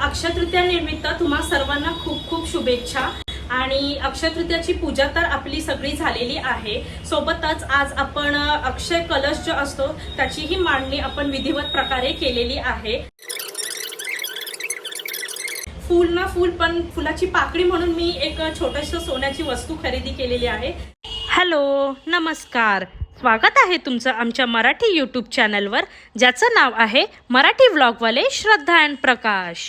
अक्षय तृतीया निमित्त तुम्हा सर्वांना खूप खूप शुभेच्छा। आणि अक्षय तृतीयाची पूजा तर आपली सगळी झालेली आहे। सोबतच आज आपण अक्षय कलश जो असतो त्याचीही मांडणी आपण विधिवत प्रकारे केलेली आहे। फूल ना फूल पण फुलाची पाकळी म्हणून मी एक छोटंसं सोन्याची वस्तू खरेदी केलेली आहे। हॅलो, नमस्कार, स्वागत आहे तुमचं आमच्या मराठी यूट्यूब चॅनलवर, ज्याचं नाव आहे मराठी व्लॉगवाले श्रद्धा अँड प्रकाश।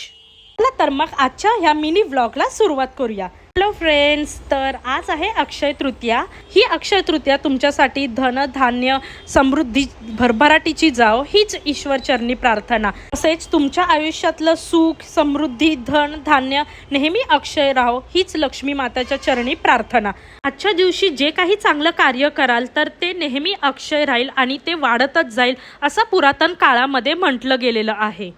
चला तर मग आजच्या ह्या मिनी व्लॉगला सुरुवात करूया। हॅलो फ्रेंड्स, तर आज आहे अक्षय तृतीया। ही अक्षय तृतीया तुमच्यासाठी धन धान्य समृद्धी भरभराटीची जाव हीच ईश्वरचरणी प्रार्थना। तसेच तुमच्या आयुष्यातलं सुख समृद्धी धन धान्य नेहमी अक्षय राहो हीच लक्ष्मी माताच्या चरणी प्रार्थना। आजच्या दिवशी जे काही चांगलं कार्य कराल तर ते नेहमी अक्षय राहील आणि ते वाढतच जाईल असं पुरातन काळामध्ये म्हटलं गेलेलं आहे।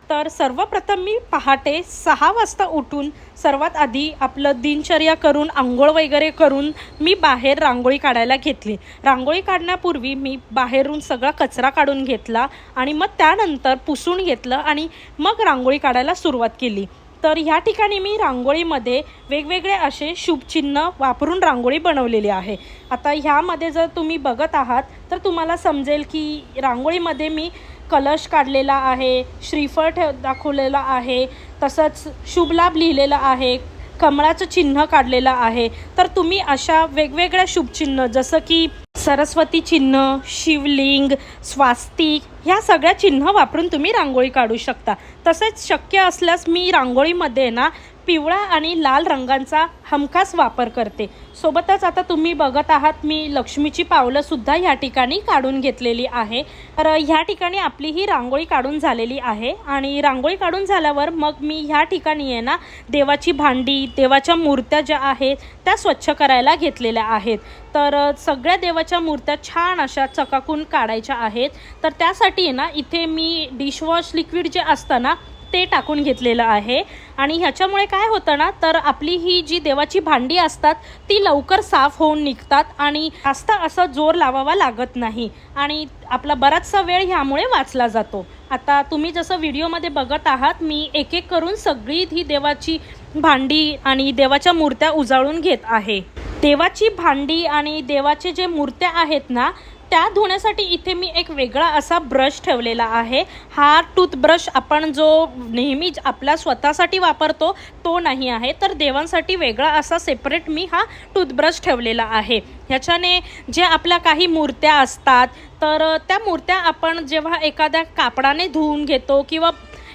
तर सर्वप्रथम मी पहाटे 6 वाजता उठून सर्वात आधी आपलं दिनचर्या करून आंघोळ वगैरे करून मी बाहेर रांगोळी काढायला घेतली। रांगोळी काढण्यापूर्वी मी बाहेरून सगळा कचरा काढून घेतला आणि मग त्यानंतर पुसून घेतलं आणि मग रांगोळी काढायला सुरुवात केली। तर ह्या ठिकाणी मी रांगोळीमध्ये वेगवेगळे असे शुभचिन्ह वापरून रांगोळी बनवलेली आहे। आता ह्यामध्ये जर तुम्ही बघत आहात तर तुम्हाला समजेल की रांगोळीमध्ये मी कलश काढलेला आहे, श्रीफळ दाखवलेला आहे, तसंच शुभलाभ लिहिलेला आहे, कमळाचं चिन्ह काढलेलं आहे। तर तुम्ही अशा वेगवेगळ्या शुभचिन्ह जसं की सरस्वती चिन्ह, शिवलिंग, स्वास्तिक ह्या सगळ्या चिन्ह वापरून तुम्ही रांगोळी काढू शकता। तसेच शक्य असल्यास मी रांगोळीमध्ये ना पिवळा आणि लाल रंगांचा हमखास वापर करते। सोबतच आता तुम्ही बघत आहात मी लक्ष्मीची पावलं सुद्धा ह्या ठिकाणी काढून घेतलेली आहे। तर ह्या ठिकाणी आपली ही रांगोळी काढून झालेली आहे आणि रांगोळी काढून झाल्यावर मग मी ह्या ठिकाणी आहे ना देवाची भांडी देवाच्या मूर्त्या ज्या आहेत त्या स्वच्छ करायला घेतलेल्या आहेत। तर सगळ्या देवाच्या मूर्त्या छान अशा चकाकून काढायच्या आहेत। तर त्यासाठी ना इथे मी डिशवॉश लिक्विड जे असतं ना ते टाकून घेतलेलं आहे आणि ह्याच्यामुळे काय होतं ना तर आपली ही जी देवाची भांडी असतात ती लवकर साफ होऊन निघतात आणि जास्त असं जोर लावावा लागत नाही आणि आपला बराचसा वेळ ह्यामुळे वाचला जातो। आता तुम्ही जसं व्हिडिओमध्ये बघत आहात मी एक एक करून सगळी ही देवाची भांडी आणि देवाच्या मूर्त्या उजाळून घेत आहे। देवाची भांडी आणि देवाचे जे मूर्त्या आहेत ना त्या धुण्यासाठी इथे मी एक वेगळा असा ब्रश ठेवलेला आहे। हा टूथब्रश आपण जो नेहमी आपल्या स्वतःसाठी वापरतो तो नाही आहे, तर देवांसाठी वेगळा असा सेपरेट मी हा टूथब्रश ठेवलेला आहे। ह्याच्याने जे आपल्या काही मूर्त्या असतात तर त्या मूर्त्या आपण जेव्हा एखाद्या कापडाने धुवून घेतो किंवा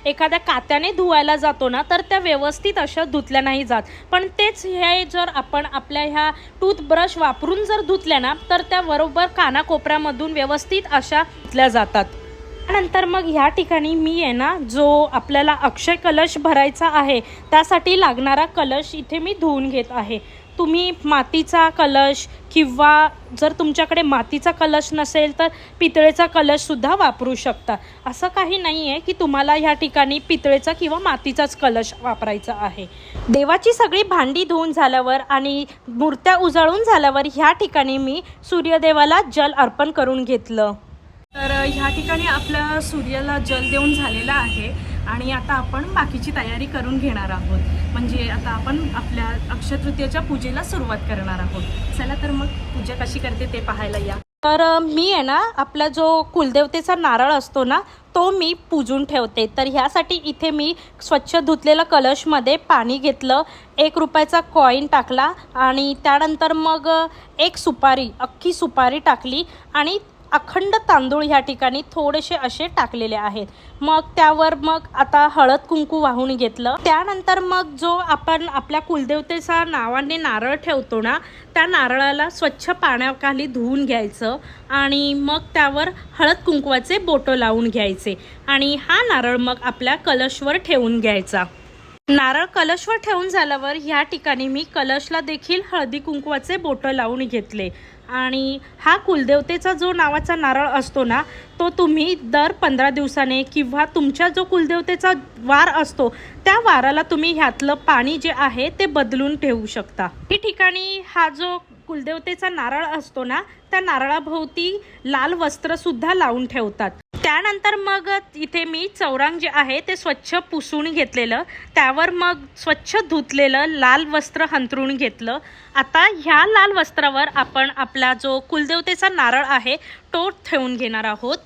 एखाद्या कात्याने धुवायला जातो ना तर त्या व्यवस्थित अशा धुतल्या नाही जात, पण तेच हे जर आपण आपल्या ह्या टूथब्रश वापरून जर धुतल्या ना तर त्या बरोबर कानाकोपऱ्यामधून व्यवस्थित अशा धुतल्या जातात। त्यानंतर मग ह्या ठिकाणी मी आहे ना जो आपल्याला अक्षय कलश भरायचा आहे त्यासाठी लागणारा कलश इथे मी धुवून घेत आहे। तुम्ही मातीचा कलश किंवा जर तुमच्याकडे मातीचा कलश नसेल तर पितळेचा कलशसुद्धा वापरू शकता। असं काही नाही आहे की तुम्हाला ह्या ठिकाणी पितळेचा किंवा मातीचाच कलश वापरायचा आहे। देवाची सगळी भांडी धुवून झाल्यावर आणि मूर्त्या उजळून झाल्यावर ह्या ठिकाणी मी सूर्यदेवाला जल अर्पण करून घेतलं। तर ह्या ठिकाणी आपल्या सूर्याला जल देऊन झालेला आहे आणि आता आपण बाकीची तयारी करून घेणार आहोत, म्हणजे आता आपण आपल्या अक्षय तृतीयेच्या पूजेला सुरुवात करणार आहोत। चला तर मग पूजा कशी करते ते पाहायला या। तर मी आहे ना आपला जो कुलदेवतेचा नारळ असतो ना तो मी पूजून ठेवते। तर ह्यासाठी इथे मी स्वच्छ धुतलेला कलशमध्ये पाणी घेतलं, 1 रुपयाचा कॉईन टाकला आणि त्यानंतर मग एक सुपारी अख्खी सुपारी टाकली आणि अखंड तांदूळ ह्या ठिकाणी थोडेसे असे टाकलेले आहेत। मग त्यावर मग आता हळद कुंकू वाहून घेतलं। त्यानंतर मग जो आपण आपल्या कुलदेवतेचा नावाने नारळ ठेवतो ना त्या नारळाला स्वच्छ पाण्याखाली धुवून घ्यायचं आणि मग त्यावर हळद कुंकवाचे बोटं लावून घ्यायचे आणि हा नारळ मग आपल्या कलशवर ठेवून घ्यायचा। नारळ कलशवर ठेवून झाल्यावर ह्या ठिकाणी मी कलशला देखील हळदी कुंकवाचे बोटं लावून घेतले आणि हा कुलदेवतेचा जो नावाचा नारळ असतो ना तो तुम्ही दर 15 दिवसाने किंवा तुमच्या जो कुलदेवतेचा वार असतो त्या वाराला तुम्ही ह्यातलं पाणी जे आहे ते बदलून ठेवू शकता। ही ठिकाणी हा जो कुलदेवतेचा नारळ असतो ना त्या नारळाभोवती लाल वस्त्र सुद्धा लावून ठेवतात। त्यानंतर मग इथे मी चौरंग जे आहे ते स्वच्छ पुसून घेतलेलं, त्यावर मग स्वच्छ धुतलेलं लाल वस्त्र अंथरून घेतलं. आता ह्या लाल वस्त्रावर आपण आपला जो कुलदेवतेचा नारळ आहे तो ठेवून घेणार आहोत.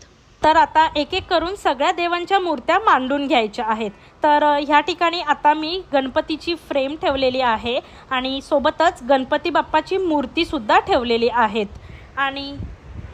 तर आता एक एक करून सगळ्या देवांच्या मूर्त्या मांडून घ्यायच्या आहेत. तर ह्या ठिकाणी आता मी गणपतीची फ्रेम ठेवलेली आहे आणि सोबतच गणपती बाप्पाची मूर्तीसुद्धा ठेवलेली आहेत. आणि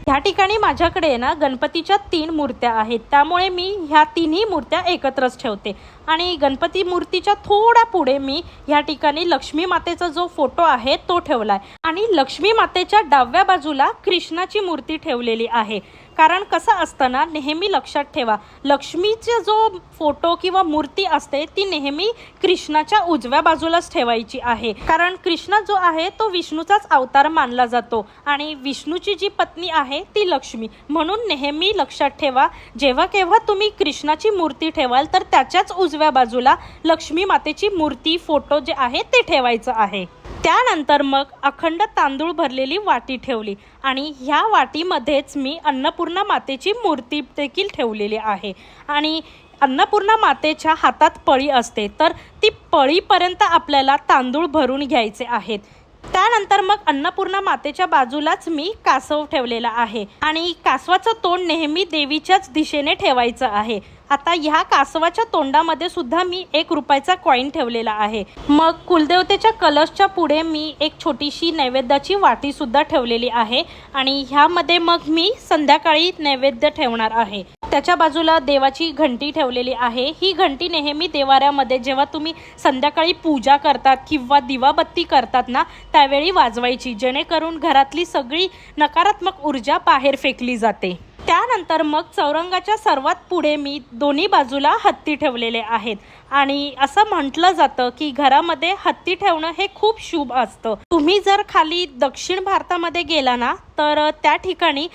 ह्या ठिकाणी माझ्याकडे ना गणपतीच्या 3 मूर्त्या आहेत, त्यामुळे मी ह्या तिन्ही मूर्त्या एकत्रच ठेवते. आणि गणपती मूर्तीच्या थोडा पुढे मी ह्या ठिकाणी लक्ष्मी मातेचा जो फोटो आहे तो ठेवलाय आणि लक्ष्मी मातेच्या डाव्या बाजूला कृष्णाची मूर्ती ठेवलेली आहे. कारण कसं असतं ना, नेहमी लक्षात ठेवा, लक्ष्मीचा जो फोटो किंवा मूर्ती असते ती नेहमी कृष्णाच्या उजव्या बाजूलाच ठेवायची आहे. कारण कृष्ण जो आहे तो विष्णूचाच अवतार मानला जातो आणि विष्णूची जी पत्नी आहे ती लक्ष्मी. म्हणून नेहमी लक्षात ठेवा, जेव्हा केव्हा तुम्ही कृष्णाची मूर्ती ठेवाल तर त्याच्याच उजव्या बाजूला लक्ष्मी मातेची मूर्ती फोटो जे आहे ते ठेवायचं आहे. त्यानंतर मग अखंड तांदूळ भरलेली वाटी ठेवली आणि ह्या वाटीमध्येच मी अन्नपूर्णा मातेची मूर्ती देखील ठेवलेली आहे. आणि अन्नपूर्णा मातेच्या हातात पळी असते, तर ती पळीपर्यंत आपल्याला तांदूळ भरून घ्यायचे आहेत. त्यानंतर मग अन्नपूर्णा मातेच्या बाजूलाच मी कासव ठेवलेला आहे आणि कासवाचं तोंड नेहमी देवीच्याच दिशेने ठेवायचं आहे. आता ह्या कासवाच्या तोंडामध्ये सुद्धा मी 1 रुपयाचा कॉईन ठेवलेला आहे. मग कुलदेवतेच्या कलशच्या पुढे मी एक छोटीशी नैवेद्याची वाटी सुद्धा ठेवलेली आहे आणि ह्यामध्ये मग मी संध्याकाळी नैवेद्य ठेवणार आहे. त्याच्या बाजूला देवाची घंटी ठेवलेली आहे. ही घंटी नेहमी देवाऱ्यामध्ये जेव्हा तुम्ही संध्याकाळी पूजा करतात किंवा दिवाबत्ती करतात ना त्यावेळी वाजवायची, जेणेकरून घरातली सगळी नकारात्मक ऊर्जा बाहेर फेकली जाते. त्यानंतर मग चौरंगाच्या सर्वात पुढे मी दोन्ही बाजूला हत्ती ठेवलेले आहेत आणि असं म्हटलं जातं की घरामध्ये हत्ती ठेवणं हे खूप शुभ असतं. तुम्ही जर खाली दक्षिण भारतामध्ये गेला ना तर त्या ठिकाणी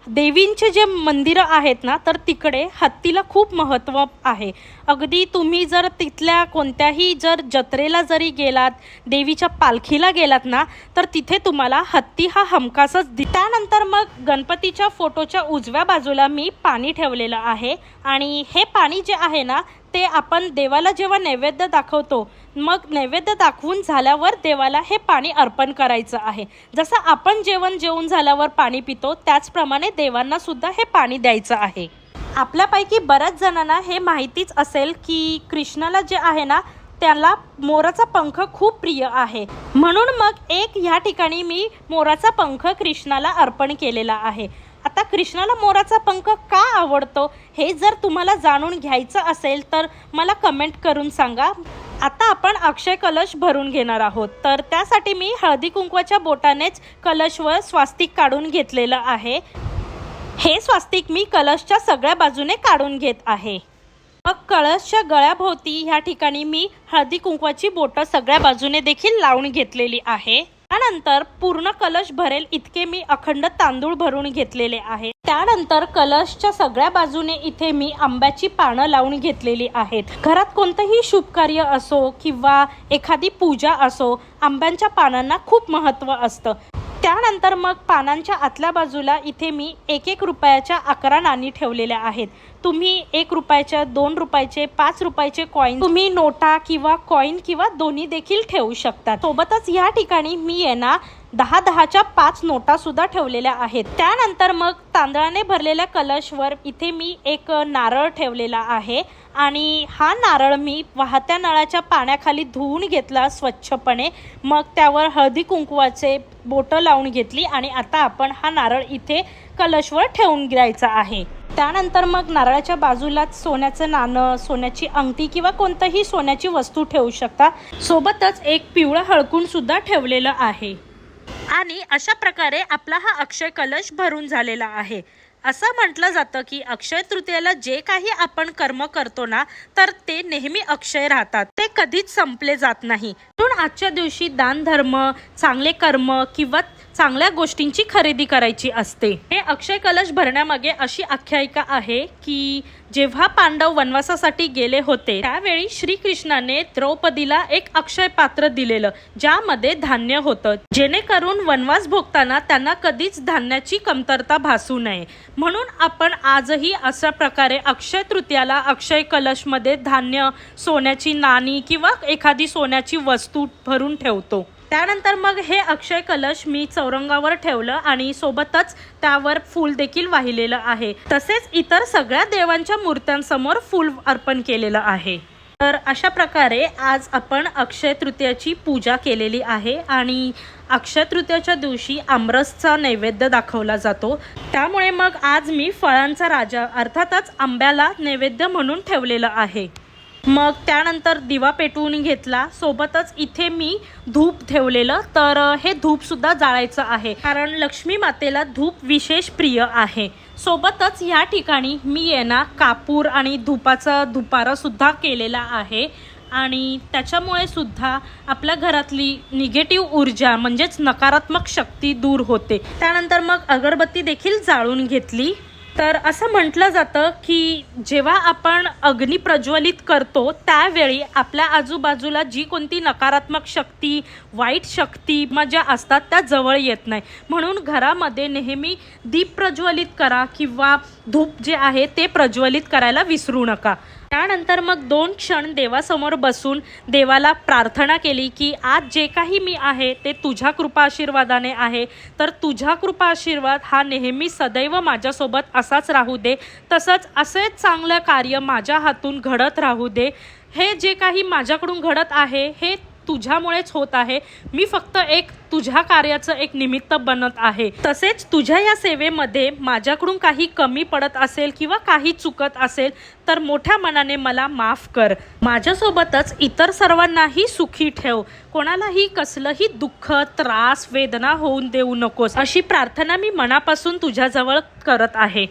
देवींचे जे मंदिरं आहेत ना तर तिकडे हत्तीला खूप महत्त्व आहे. अगदी तुम्ही जर तिथल्या कोणत्याही जर जत्रेला जरी गेलात, देवीच्या पालखीला गेलात ना तर तिथे तुम्हाला हत्ती हा हमखासच त्यानंतर मग गणपतीच्या फोटोच्या उजव्या बाजूला मी पाणी ठेवलेलं आहे आणि हे पाणी जे आहे ना ते आपण देवाला जेव्हा नैवेद्य दाखवतो, मग नैवेद्य दाखवून झाल्यावर देवाला हे पाणी अर्पण करायचं आहे. जसं आपण जेवण झाल्यावर पाणी पितो त्याचप्रमाणे देवांना सुद्धा हे पाणी द्यायचं आहे. आपल्यापैकी बऱ्याच जणांना हे माहितीच असेल की कृष्णाला जे आहे ना त्याला मोराचा पंख खूप प्रिय आहे. म्हणून मग एक ह्या ठिकाणी मी मोराचा पंख कृष्णाला अर्पण केलेला आहे. आता कृष्णाला मोराचा पंख का आवडतो हे जर तुम्हाला जाणून घ्यायचं असेल तर मला कमेंट करून सांगा. आता आपण अक्षय कलश भरून घेणार आहोत. तर त्यासाठी मी हळदी कुंकवाच्या बोटानेच कलशवर स्वास्तिक काढून घेतलेलं आहे. हे स्वास्तिक मी कलशच्या सगळ्या बाजूने काढून घेत आहे. मग कळशच्या गळ्याभोवती ह्या ठिकाणी मी हळदी कुंकवाची बोटं सगळ्या बाजूने देखील लावून घेतलेली आहे. त्यानंतर पूर्ण कलश भरेल इतके मी अखंड तांदूळ भरून घेतलेले आहे. त्यानंतर कलशच्या सगळ्या बाजूने इथे मी आंब्याची पानं लावून घेतलेली आहेत. घरात कोणतंही शुभ कार्य असो किंवा एखादी पूजा असो, आंब्यांच्या पानांना खूप महत्त्व असतं. त्यानंतर मग पानांच्या आतल्या बाजूला इथे मी 1-1 रुपयाच्या 11 नाणी ठेवलेल्या आहेत. तुम्ही 1 रुपयाच्या, 2 रुपयाचे, 5 रुपयाचे कॉईन, तुम्ही नोटा किंवा कॉईन किंवा दोन्ही देखील ठेवू शकता. सोबतच या ठिकाणी मी आहे ना 10-10च्या 5 नोटा सुद्धा ठेवलेल्या आहेत. त्यानंतर मग तांदळाने भरलेल्या कलशवर इथे मी एक नारळ ठेवलेला आहे आणि हा नारळ मी वाहत्या नळाच्या पाण्याखाली धुवून घेतला स्वच्छपणे. मग त्यावर हळदी कुंकवाचे बोटं लावून घेतली आणि आता आपण हा नारळ इथे कलशवर ठेवून द्यायचा आहे. त्यानंतर मग नारळाच्या बाजूलाच सोन्याचं नाणं, सोन्याची अंगठी किंवा कोणतीही सोन्याची वस्तू ठेवू शकता. सोबतच एक पिवळं हळकुंड सुद्धा ठेवलेलं आहे. आणि अशा प्रकारे आपला हा अक्षय कलश भरून झालेला आहे. असं म्हटलं जातं की अक्षय तृतीयेला जे काही आपण कर्म करतो ना तर ते नेहमी अक्षय राहतात, ते कधीच संपले जात नाही. म्हणून आजच्या दिवशी दान धर्म, चांगले कर्म किंवा चांगल्या गोष्टींची खरेदी करायची असते। हे अक्षय कलश भरण्यामागे अशी आख्यायिका आहे की जेव्हा पांडव वनवासासाठी गेले होते त्यावेळी श्रीकृष्णाने द्रौपदीला एक अक्षय पात्र दिलेलं, ज्यामध्ये धान्य होतं, जेणेकरून वनवास भोगताना त्यांना कधीच धान्याची कमतरता भासू नये। म्हणून आपण आजही अशा प्रकारे अक्षय तृतीयाला अक्षय कलश मध्ये धान्य, सोन्याची नाणी किंवा एखादी सोन्याची वस्तू भरून ठेवतो। त्यानंतर मग हे अक्षय कलश मी चौरंगावर ठेवलं आणि सोबतच त्यावर फूल देखील वाहिलेलं आहे। तसेच इतर सगळ्या देवांच्या मूर्त्यांसमोर फूल अर्पण केलेलं आहे। तर अशा प्रकारे आज आपण अक्षय तृतीयाची पूजा केलेली आहे आणि अक्षय तृतीयाच्या दिवशी आमरसचा नैवेद्य दाखवला जातो। त्यामुळे मग आज मी फळांचा राजा अर्थातच आंब्याला नैवेद्य म्हणून ठेवलेलं आहे। मग त्यानंतर दिवा पेटवून घेतला, सोबतच इथे मी धूप ठेवलेलं, तर हे धूप सुद्धा जाळायचं आहे कारण लक्ष्मी मातेला धूप विशेष प्रिय आहे। सोबतच या ठिकाणी मी कापूर आणि धुपाचा धुपारा सुद्धा केलेला आहे आणि त्याच्यामुळे सुद्धा आपल्या घरातली निगेटिव्ह ऊर्जा म्हणजेच नकारात्मक शक्ती दूर होते। त्यानंतर मग अगरबत्ती देखील जाळून घेतली। तर असं म्हटलं जातं की जेव्हा आपण अग्नी प्रज्वलित करतो त्यावेळी आपल्या आजूबाजूला जी कोणती नकारात्मक शक्ती, वाईट शक्ती ज्या असतात त्या जवळ येत नाही। म्हणून घरामध्ये नेहमी दीप प्रज्वलित करा किंवा धूप जे आहे ते प्रज्वलित करायला विसरू नका। त्यानंतर मग 2 क्षण देवासमोर बसून देवाला प्रार्थना केली की आज जे काही मी आहे ते तुझ्या कृपा आशीर्वादाने आहे, तर तुझ्या कृपा आशीर्वाद हा नेहमी सदैव माझ्यासोबत असाच राहू दे, तसंच असेच चांगलं कार्य माझ्या हातून घडत राहू दे। हे जे काही माझ्याकडून घडत आहे हे तुझ्यामुळेच होत आहे, मी फक्त एक तुझ्या कार्याचं एक निमित्त बनत आहे। तसेच तुझ्या या सेवेमध्ये माझ्याकडून काही कमी पडत असेल किंवा काही चुकत असेल तर मोठ्या मनाने मला माफ कर। माझ्यासोबतच इतर सर्वांनाही सुखी ठेव, कोणालाही कसलंही दुःख, त्रास, वेदना होऊन देऊ नकोस, अशी प्रार्थना मी मनापासून तुझ्याजवळ करत आहे।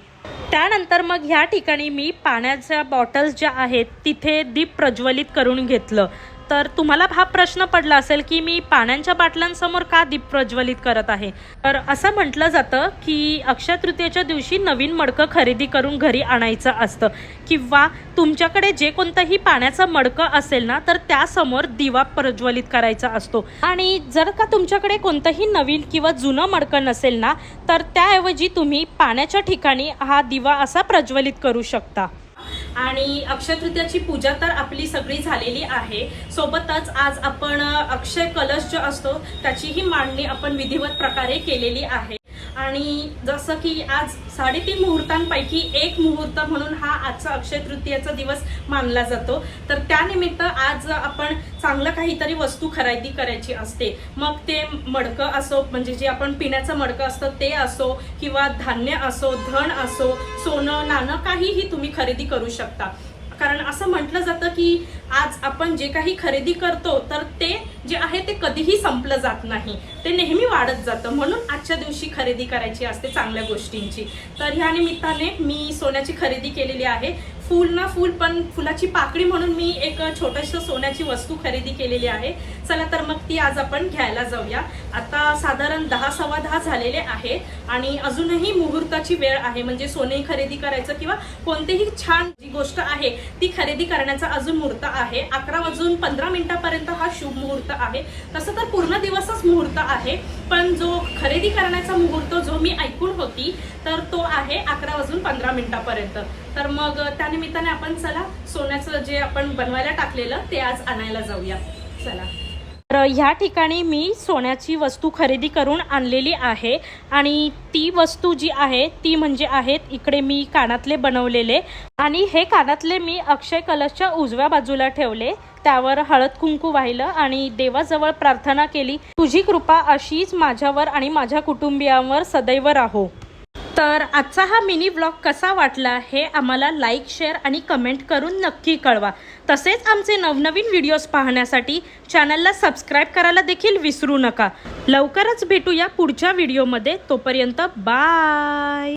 त्यानंतर मग ह्या ठिकाणी मी पाण्याच्या बॉटल्स ज्या आहेत तिथे दीप प्रज्वलित करून घेतलं। तर तुम्हाला हा प्रश्न पडला असेल की मी पाण्याच्या बाटल्यांसमोर का दीप प्रज्वलित करत आहे। तर असं म्हटलं जातं की अक्षय तृतीयेच्या दिवशी नवीन मडकं खरेदी करून घरी आणायचं असतं किंवा तुमच्याकडे जे कोणतंही पाण्याचं मडकं असेल ना तर त्यासमोर दिवा प्रज्वलित करायचा असतो। आणि जर का तुमच्याकडे कोणतंही नवीन किंवा जुनं मडकं नसेल ना तर त्याऐवजी तुम्ही पाण्याच्या ठिकाणी हा दिवा असा प्रज्वलित करू शकता। आणि अक्षय तृतीयाची पूजा तर आपली सगळी झालेली आहे। सोबतच आज आपण अक्षय कलश जो असतो त्याचीही मांडणी आपण विधिवत प्रकारे केलेली आहे। आणि जसं की आज 3.5 मुहूर्तांपैकी एक मुहूर्त म्हणून हा आजचा अक्षय तृतीयाचा दिवस मानला जातो। तर त्यानिमित्त आज आपण चांगलं काहीतरी वस्तू खरेदी करायची असते, मग ते मडकं असो, म्हणजे जे आपण पिण्याचं मडकं असतं ते असो किंवा धान्य असो, धन असो, सोनं नाणं, काहीही तुम्ही खरेदी करू शकता। कारण असं म्हटलं जातं की आज आपण जे काही खरेदी करतो तर ते जे आहे ते कधीही संपलं जात नाही, ते नेहमी वाढत जातं। म्हणून आजच्या दिवशी खरेदी करायची असते चांगल्या गोष्टींची। तर ह्या निमित्ताने मी सोन्याची खरेदी केलेली आहे। फूल ना फूल पण फुलाची पाकळी म्हणून मी एक छोटंसं सोन्याची वस्तू खरेदी केलेली आहे। चला तर मग ती आज आपण घ्यायला जाऊया। आता साधारण 10 सव्वा 10 झालेले आहे आणि अजूनही मुहूर्ताची वेळ आहे, म्हणजे सोने खरेदी करायचं किंवा कोणतीही छान जी गोष्ट आहे ती खरेदी करण्याचा अजून मुहूर्त आहे। 11:15 हा शुभ मुहूर्त आहे। तसं तर पूर्ण दिवसच मुहूर्त आहे, पण जो खरेदी करण्याचा मुहूर्त जो मी ऐकून होती तर तो आहे 11:15 तर मग त्यानिमित्ताने आपण चला सोन्याचं जे आपण बनवायला टाकलेलं ते आज आणायला जाऊया। चला। तर ह्या ठिकाणी मी सोन्याची वस्तू खरेदी करून आणलेली आहे आणि ती वस्तू जी आहे ती म्हणजे आहेत इकडे मी कानातले बनवलेले आणि हे कानातले मी अक्षय कलशच्या उजव्या बाजूला ठेवले, त्यावर हळद कुंकू वाहिलं आणि देवाजवळ प्रार्थना केली, तुझी कृपा अशीच माझ्यावर आणि माझ्या कुटुंबियांवर सदैव राहो। तर आजचा हा मिनी ब्लॉग कसा वाटला हे आम्हाला लाईक, शेअर आणि कमेंट करून नक्की कळवा। तसेच आमचे नवनवीन व्हिडिओज पाहण्यासाठी चॅनलला सबस्क्राईब करायला देखील विसरू नका। लवकरच भेटूया पुढच्या व्हिडिओमध्ये, तोपर्यंत बाय।